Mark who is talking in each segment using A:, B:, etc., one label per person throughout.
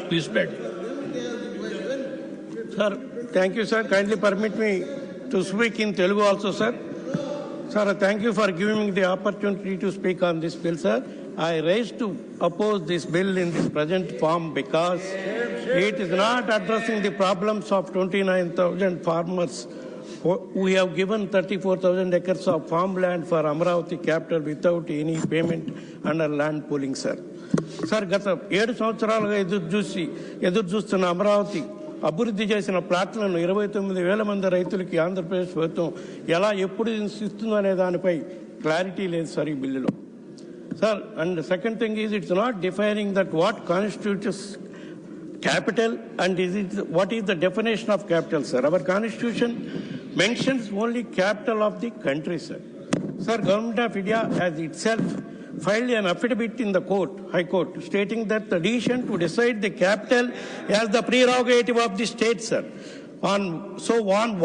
A: Please bed.
B: Sir, thank you, sir. Kindly permit me to speak in Telugu also, sir. Sir, thank you for giving me the opportunity to speak on this bill, sir. I raised to oppose this bill in this present form because it is not addressing the problems of 29,000 farmers. We have given 34,000 acres of farmland for Amravati capital without any payment under land pooling, sir. Sir, గత 7 సంవత్సరాలుగా ఎదురు చూస్తున్న అమరావతి అభివృద్ధి చేసిన ప్లాట్లను 29,000 మంది రైతులకి ఆంధ్రప్రదేశ్ ప్రభుత్వం ఎలా ఎప్పుడు ఇస్తుందో అనే దానిపై క్లారిటీ లేదు సార్ ఈ బిల్లులో. Sir, and second thing is it's not defining that what constitutes capital and what is the definition of capital, sir? Our constitution mentions only capital of the country, sir. Sir, Government of India has itself filed an affidavit in the court, High Court, stating that the decision to decide the capital as the prerogative of the state, sir. On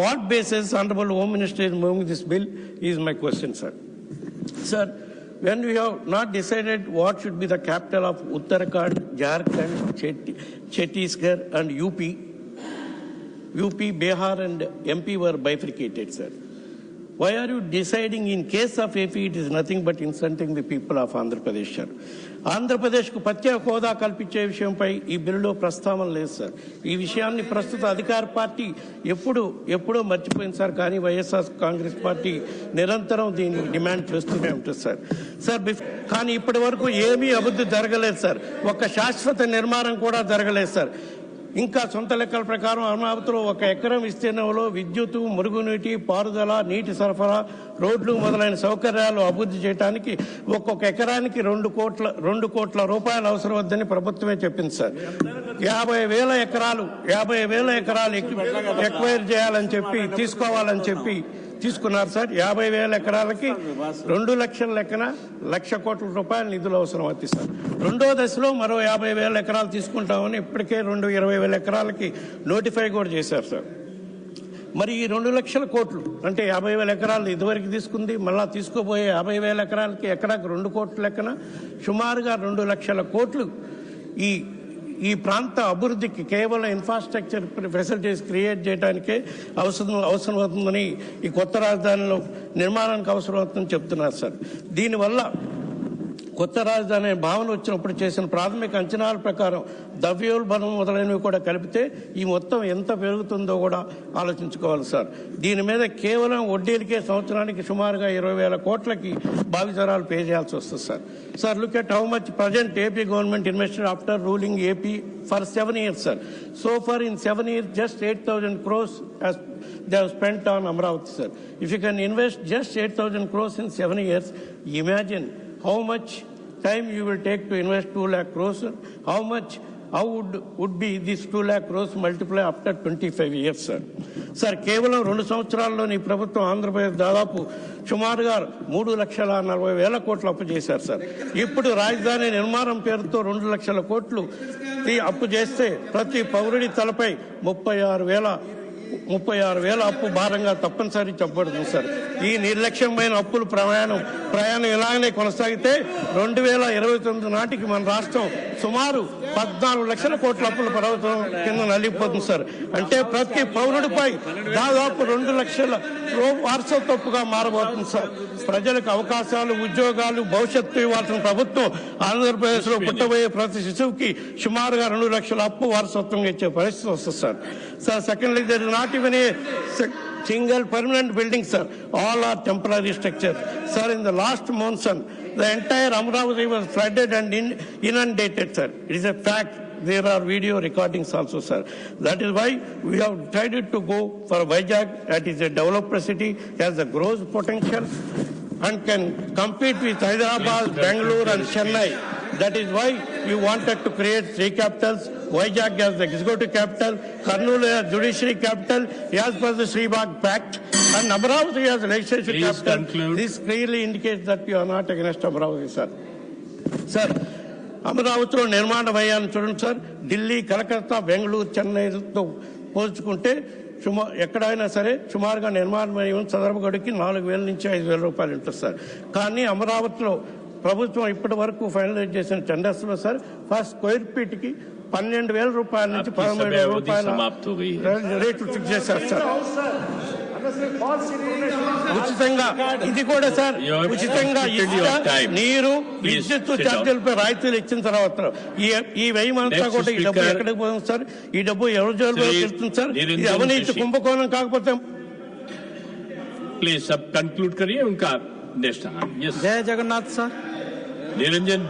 B: what basis Honorable Home Minister is moving this bill is my question, sir. Sir, when we have not decided what should be the capital of Uttarakhand, Jharkhand, Chhattisgarh and UP, Bihar and MP were bifurcated, sir. Why are you deciding in case of AP? It is nothing but insulting the people of Andhra Pradesh, sir. ఆంధ్రప్రదేశ్కు ప్రత్యేక హోదా కల్పించే విషయంపై ఈ బిల్లులో ప్రస్తావన లేదు sir. ఈ విషయాన్ని ప్రస్తుత అధికార పార్టీ ఎప్పుడో మర్చిపోయింది సార్. కానీ వైఎస్ఆర్ కాంగ్రెస్ పార్టీ నిరంతరం దీన్ని డిమాండ్ చేస్తూనే ఉంటుంది సార్. కానీ ఇప్పటి వరకు ఏమీ అభివృద్ధి జరగలేదు సార్. ఒక శాశ్వత నిర్మాణం కూడా జరగలేదు సార్. ఇంకా సొంత లెక్కల ప్రకారం అమరావతిలో 1 ఎకరం విస్తీర్ణంలో విద్యుత్, మురుగునీటి, పారుదల, నీటి సరఫరా, రోడ్లు మొదలైన సౌకర్యాలు అభివృద్ధి చేయడానికి ఒక్కొక్క ఎకరానికి 2 కోట్ల రూపాయలు అవసరం వద్దని ప్రభుత్వమే చెప్పింది సార్. 50,000 ఎకరాలు ఎక్వైర్ చేయాలని చెప్పి తీసుకోవాలని చెప్పి తీసుకున్నారు సార్. 50,000 ఎకరాలకి 2 లక్షల లెక్కన 1,00,000 కోట్ల రూపాయల నిధులు అవసరం అవుతుంది సార్. రెండో దశలో మరో 50,000 ఎకరాలు తీసుకుంటామని ఇప్పటికే 20,000 ఎకరాలకి నోటిఫై కూడా చేశారు సార్. మరి ఈ 2 లక్షల కోట్లు అంటే 50,000 ఎకరాలు ఇదివరకు తీసుకుంది, మళ్ళా తీసుకోబోయే 50,000 ఎకరాలకి ఎకరాకు 2 కోట్ల లెక్కన సుమారుగా 2 లక్షల కోట్లు ఈ ప్రాంత అభివృద్ధికి కేవలం ఇన్ఫ్రాస్ట్రక్చర్ ఫెసిలిటీస్ క్రియేట్ చేయడానికే అవసరం అవుతుందని, ఈ కొత్త రాజధానిలో నిర్మాణానికి అవసరం అవుతుందని చెప్తున్నారు సార్. దీనివల్ల కొత్త రాజధాని భావన వచ్చినప్పుడు చేసిన ప్రాథమిక అంచనాల ప్రకారం ద్రవ్యోల్బణం మొదలైనవి కూడా కలిపితే ఈ మొత్తం ఎంత పెరుగుతుందో కూడా ఆలోచించుకోవాలి సార్. దీని మీద కేవలం వడ్డీలకే సంవత్సరానికి సుమారుగా 20,000 కోట్లకి భావితరాలు పే చేయాల్సి వస్తుంది sir. Sir, look at how much present AP government invested after ruling AP for 7 years, sir. So far in 7 years, just 8,000 crores as they have spent on Amravati, sir. If you can invest just 8,000 crores in 7 years, imagine how much time you will take to invest 2 lakh crores, sir. How would be this 2 lakh crores multiply after 25 years, sir? Sir, కేవలం 2 సంవత్సరాల్లోని ప్రభుత్వం ఆంధ్రప్రదేశ్ దాదాపు సుమారుగా 3,40,000 కోట్లు అప్పు చేశారు sir. ఇప్పుడు రాజధాని నిర్మాణం పేరుతో 2 లక్షల కోట్లు అప్పు చేస్తే ప్రతి పౌరుడి తలపై 36,000 అప్పు భారంగా తప్పనిసరి చెప్పబడుతుంది సార్. ఈ నిర్లక్ష్యమైన అప్పులు ప్రయాణం ఇలాగనే కొనసాగితే 2029 నాటికి మన రాష్ట్రం సుమారు 14 లక్షల కోట్ల అప్పుల పర్వతం కింద నలిగిపోతుంది సార్. అంటే ప్రతి పౌరుడిపై దాదాపు 2 లక్షల వారసత్వగా మారబోతుంది సార్. ప్రజలకు అవకాశాలు, ఉద్యోగాలు, భవిష్యత్తు ఇవ్వాల్సిన ప్రభుత్వం ఆంధ్రప్రదేశ్ లో పుట్టబోయే ప్రతి శిశువుకి సుమారుగా 2 లక్షల అప్పు వారసత్వంగా ఇచ్చే పరిస్థితి వస్తుంది sir. Sir, secondly, there is not even a single permanent building, sir. All are temporary structures. Sir, in the last monsoon, the entire Amravati was flooded and inundated, sir. It is a fact. There are video recordings also, sir. That is why we have decided to go for Vizag. That is a developed city, has a growth potential and can compete with Hyderabad, Bangalore and Chennai. That is why we wanted to create 3 capitals. Vizag as the executive capital, Kurnool as judiciary capital, as per the Sribag Pact, and Amravati as legislative capital.
A: Conclude.
B: This clearly indicates that we are not against Amravati, sir. Sir, అమరావతిలో నిర్మాణ వ్యయాన్ని చూడండి sir. Delhi, Calcutta, Bengaluru, చెన్నైతో పోల్చుకుంటే ఎక్కడైనా సరే సుమారుగా నిర్మాణ వ్యయం చదరపు గడికి 4,000 నుంచి 5,000 రూపాయలు ఉంటుంది సార్. కానీ అమరావతిలో ప్రభుత్వం ఇప్పటి వరకు ఫైనలైజ్ చేసిన టెండర్స్లో సార్, ఫర్ స్క్వేర్ ఫీట్కి 12,000 రూపాయల నుంచి
A: आपकी
B: 13,000
A: समय अवधि
B: రూపాయల
A: समाप्त हो गई है।
B: రేట్లు ఫిక్స్ చేశారు సార్. ఉచితంగా ఇది కూడా సార్, ఉచితంగా నీరు విద్యుత్ ఛార్జీలపై రాయితీలు ఇచ్చిన తర్వాత ఈ వ్యయం అంతా కూడా ఈ డబ్బు ఎక్కడికి పోతుంది సార్? ఈ డబ్బు ఎవరి జోలిలో వెళ్తుంది సార్? ఇది అవినీతి కుంభకోణం కాకపోతే
A: प्लीज सब कंक्लूड करिए उनका नेक्स्ट।
C: जय जगन्नाथ सर।
A: निरंजन